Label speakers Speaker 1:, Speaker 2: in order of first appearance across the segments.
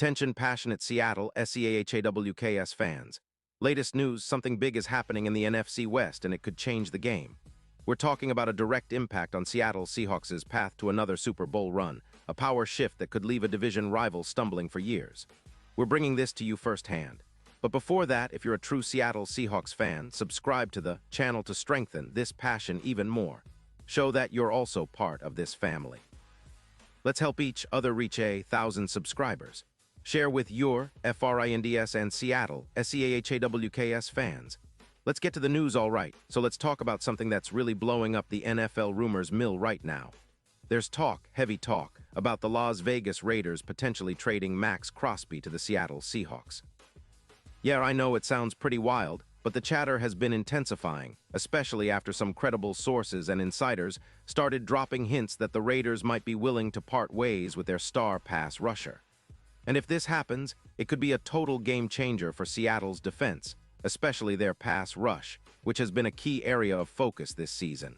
Speaker 1: Attention passionate Seattle Seahawks fans. Latest news, something big is happening in the NFC West and it could change the game. We're talking about a direct impact on Seattle Seahawks' path to another Super Bowl run, a power shift that could leave a division rival stumbling for years. We're bringing this to you firsthand. But before that, if you're a true Seattle Seahawks fan, subscribe to the channel to strengthen this passion even more. Show that you're also part of this family. Let's help each other reach 1,000 subscribers. Share with your FRINDS and Seattle SEAHAWKS fans. Let's get to the news all right, so let's talk about something that's really blowing up the NFL rumors mill right now. There's talk, heavy talk, about the Las Vegas Raiders potentially trading Max Crosby to the Seattle Seahawks. Yeah, I know it sounds pretty wild, but the chatter has been intensifying, especially after some credible sources and insiders started dropping hints that the Raiders might be willing to part ways with their star pass rusher. And if this happens, it could be a total game changer for Seattle's defense, especially their pass rush, which has been a key area of focus this season.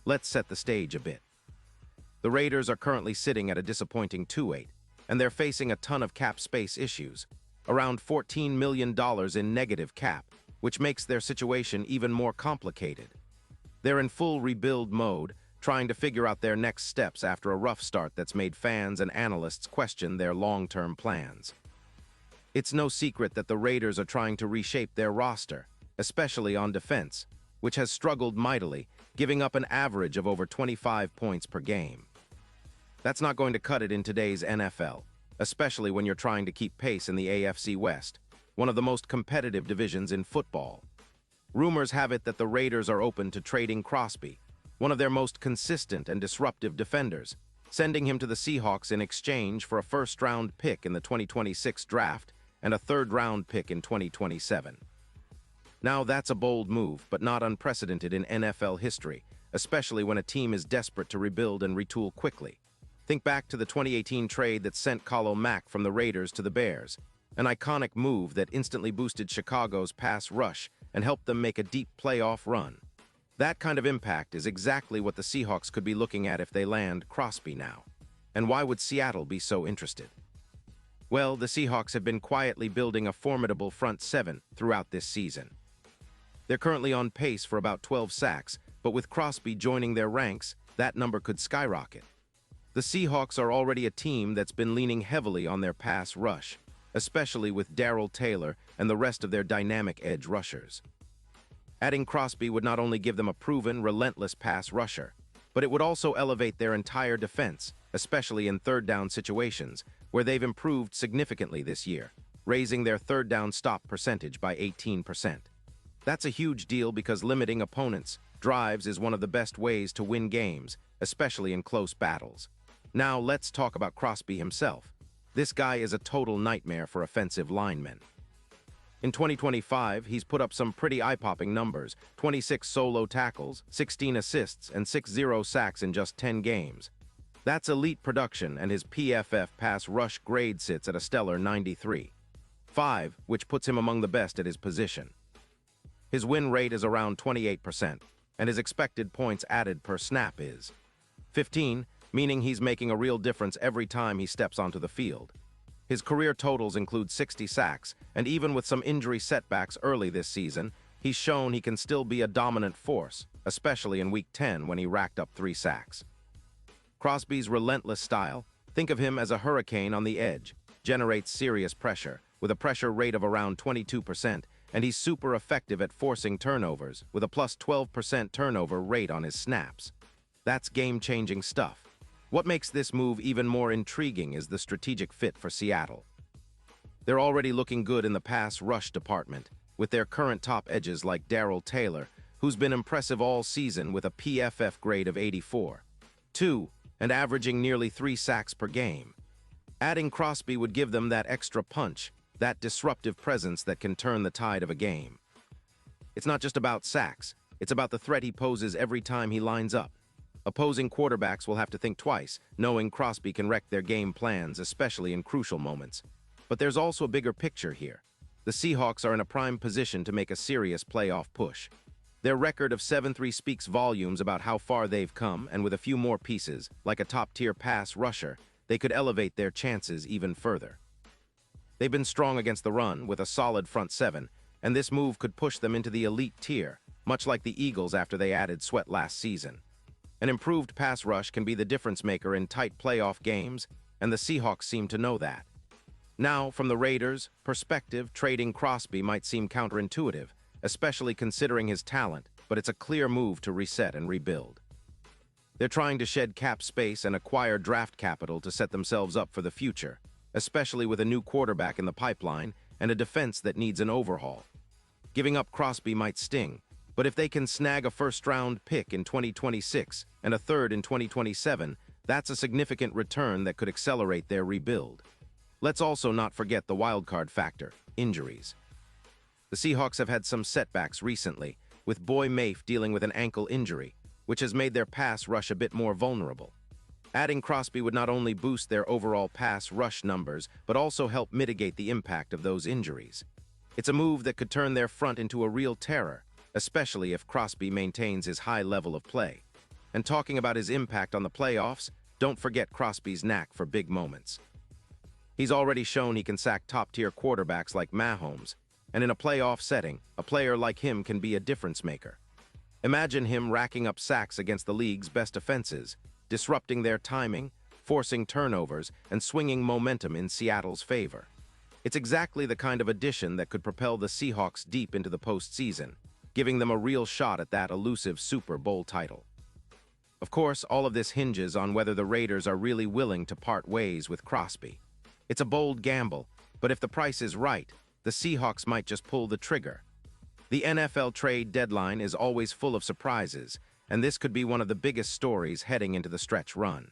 Speaker 1: Let's set the stage a bit. The Raiders are currently sitting at a disappointing 2-8, and they're facing a ton of cap space issues, around $14 million in negative cap, which makes their situation even more complicated. They're in full rebuild mode, trying to figure out their next steps after a rough start that's made fans and analysts question their long-term plans. It's no secret that the Raiders are trying to reshape their roster, especially on defense, which has struggled mightily, giving up an average of over 25 points per game. That's not going to cut it in today's NFL, especially when you're trying to keep pace in the AFC West, one of the most competitive divisions in football. Rumors have it that the Raiders are open to trading Crosby, one of their most consistent and disruptive defenders, sending him to the Seahawks in exchange for a first-round pick in the 2026 draft and a third-round pick in 2027. Now, that's a bold move, but not unprecedented in NFL history, especially when a team is desperate to rebuild and retool quickly. Think back to the 2018 trade that sent Khalil Mack from the Raiders to the Bears, an iconic move that instantly boosted Chicago's pass rush and helped them make a deep playoff run. That kind of impact is exactly what the Seahawks could be looking at if they land Crosby now. And why would Seattle be so interested? Well, the Seahawks have been quietly building a formidable front seven throughout this season. They're currently on pace for about 12 sacks, but with Crosby joining their ranks, that number could skyrocket. The Seahawks are already a team that's been leaning heavily on their pass rush, especially with Darrell Taylor and the rest of their dynamic edge rushers. Adding Crosby would not only give them a proven, relentless pass rusher, but it would also elevate their entire defense, especially in third-down situations, where they've improved significantly this year, raising their third-down stop percentage by 18%. That's a huge deal because limiting opponents' drives is one of the best ways to win games, especially in close battles. Now let's talk about Crosby himself. This guy is a total nightmare for offensive linemen. In 2025, he's put up some pretty eye-popping numbers: 26 solo tackles, 16 assists, and 6 sacks in just 10 games. That's elite production, and his PFF pass rush grade sits at a stellar 93.5, which puts him among the best at his position. His win rate is around 28%, and his expected points added per snap is 15, meaning he's making a real difference every time he steps onto the field. His career totals include 60 sacks, and even with some injury setbacks early this season, he's shown he can still be a dominant force, especially in Week 10 when he racked up 3 sacks. Crosby's relentless style, think of him as a hurricane on the edge, generates serious pressure, with a pressure rate of around 22%, and he's super effective at forcing turnovers, with a plus 12% turnover rate on his snaps. That's game-changing stuff. What makes this move even more intriguing is the strategic fit for Seattle. They're already looking good in the pass rush department, with their current top edges like Darrell Taylor, who's been impressive all season with a PFF grade of 84.2 and averaging nearly 3 sacks per game. Adding Crosby would give them that extra punch, that disruptive presence that can turn the tide of a game. It's not just about sacks, it's about the threat he poses every time he lines up. Opposing quarterbacks will have to think twice, knowing Crosby can wreck their game plans, especially in crucial moments. But there's also a bigger picture here. The Seahawks are in a prime position to make a serious playoff push. Their record of 7-3 speaks volumes about how far they've come, and with a few more pieces, like a top-tier pass rusher, they could elevate their chances even further. They've been strong against the run with a solid front seven, and this move could push them into the elite tier, much like the Eagles after they added Sweat last season. An improved pass rush can be the difference maker in tight playoff games, and the Seahawks seem to know that. Now, from the Raiders' perspective, trading Crosby might seem counterintuitive, especially considering his talent, but it's a clear move to reset and rebuild. They're trying to shed cap space and acquire draft capital to set themselves up for the future, especially with a new quarterback in the pipeline and a defense that needs an overhaul. Giving up Crosby might sting, but if they can snag a first-round pick in 2026 and a third in 2027, that's a significant return that could accelerate their rebuild. Let's also not forget the wildcard factor, injuries. The Seahawks have had some setbacks recently, with Boy Mafe dealing with an ankle injury, which has made their pass rush a bit more vulnerable. Adding Crosby would not only boost their overall pass rush numbers, but also help mitigate the impact of those injuries. It's a move that could turn their front into a real terror, especially if Crosby maintains his high level of play. And talking about his impact on the playoffs, don't forget Crosby's knack for big moments. He's already shown he can sack top-tier quarterbacks like Mahomes, and in a playoff setting, a player like him can be a difference maker. Imagine him racking up sacks against the league's best offenses, disrupting their timing, forcing turnovers, and swinging momentum in Seattle's favor. It's exactly the kind of addition that could propel the Seahawks deep into the postseason, giving them a real shot at that elusive Super Bowl title. Of course, all of this hinges on whether the Raiders are really willing to part ways with Crosby. It's a bold gamble, but if the price is right, the Seahawks might just pull the trigger. The NFL trade deadline is always full of surprises, and this could be one of the biggest stories heading into the stretch run.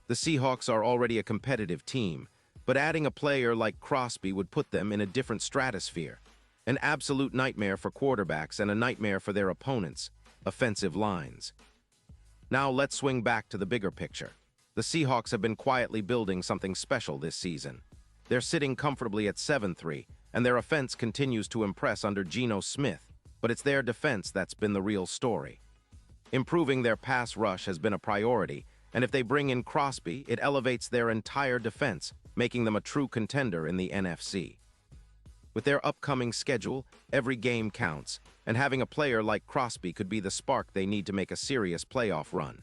Speaker 1: The Seahawks are already a competitive team, but adding a player like Crosby would put them in a different stratosphere. An absolute nightmare for quarterbacks and a nightmare for their opponents, offensive lines. Now let's swing back to the bigger picture. The Seahawks have been quietly building something special this season. They're sitting comfortably at 7-3, and their offense continues to impress under Geno Smith, but it's their defense that's been the real story. Improving their pass rush has been a priority, and if they bring in Crosby, it elevates their entire defense, making them a true contender in the NFC. With their upcoming schedule, every game counts, and having a player like Crosby could be the spark they need to make a serious playoff run.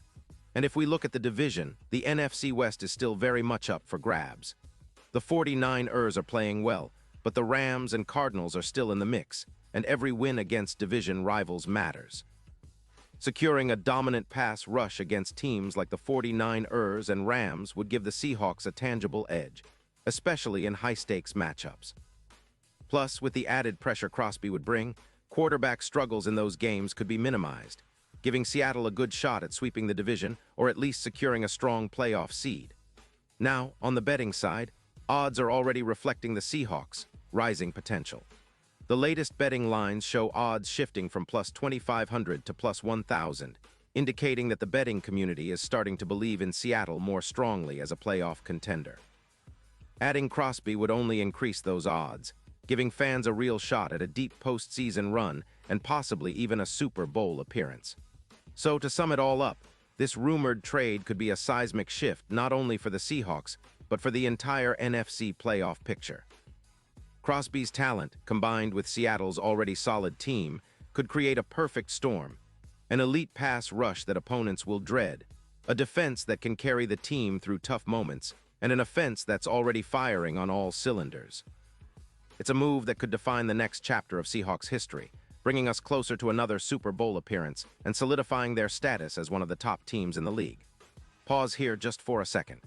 Speaker 1: And if we look at the division, the NFC West is still very much up for grabs. The 49ers are playing well, but the Rams and Cardinals are still in the mix, and every win against division rivals matters. Securing a dominant pass rush against teams like the 49ers and Rams would give the Seahawks a tangible edge, especially in high-stakes matchups. Plus, with the added pressure Crosby would bring, quarterback struggles in those games could be minimized, giving Seattle a good shot at sweeping the division or at least securing a strong playoff seed. Now, on the betting side, odds are already reflecting the Seahawks' rising potential. The latest betting lines show odds shifting from plus 2,500 to plus 1,000, indicating that the betting community is starting to believe in Seattle more strongly as a playoff contender. Adding Crosby would only increase those odds, giving fans a real shot at a deep postseason run and possibly even a Super Bowl appearance. So to sum it all up, this rumored trade could be a seismic shift not only for the Seahawks, but for the entire NFC playoff picture. Crosby's talent, combined with Seattle's already solid team, could create a perfect storm. An elite pass rush that opponents will dread, a defense that can carry the team through tough moments, and an offense that's already firing on all cylinders. It's a move that could define the next chapter of Seahawks history, bringing us closer to another Super Bowl appearance and solidifying their status as one of the top teams in the league. Pause here just for a second.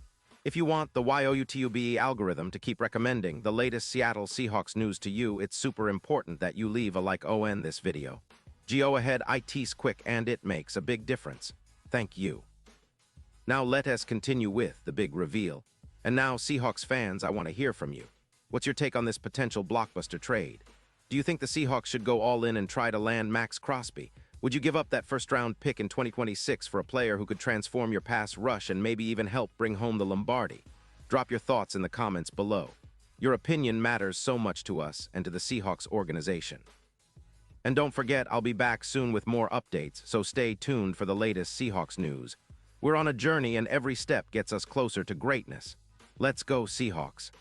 Speaker 1: If you want the YOUTUBE algorithm to keep recommending the latest Seattle Seahawks news to you, it's super important that you leave a like on this video. Go ahead, it's quick and it makes a big difference. Thank you. Now let us continue with the big reveal. And now, Seahawks fans, I want to hear from you. What's your take on this potential blockbuster trade? Do you think the Seahawks should go all in and try to land Max Crosby? Would you give up that first-round pick in 2026 for a player who could transform your pass rush and maybe even help bring home the Lombardi? Drop your thoughts in the comments below. Your opinion matters so much to us and to the Seahawks organization. And don't forget, I'll be back soon with more updates, so stay tuned for the latest Seahawks news. We're on a journey and every step gets us closer to greatness. Let's go, Seahawks.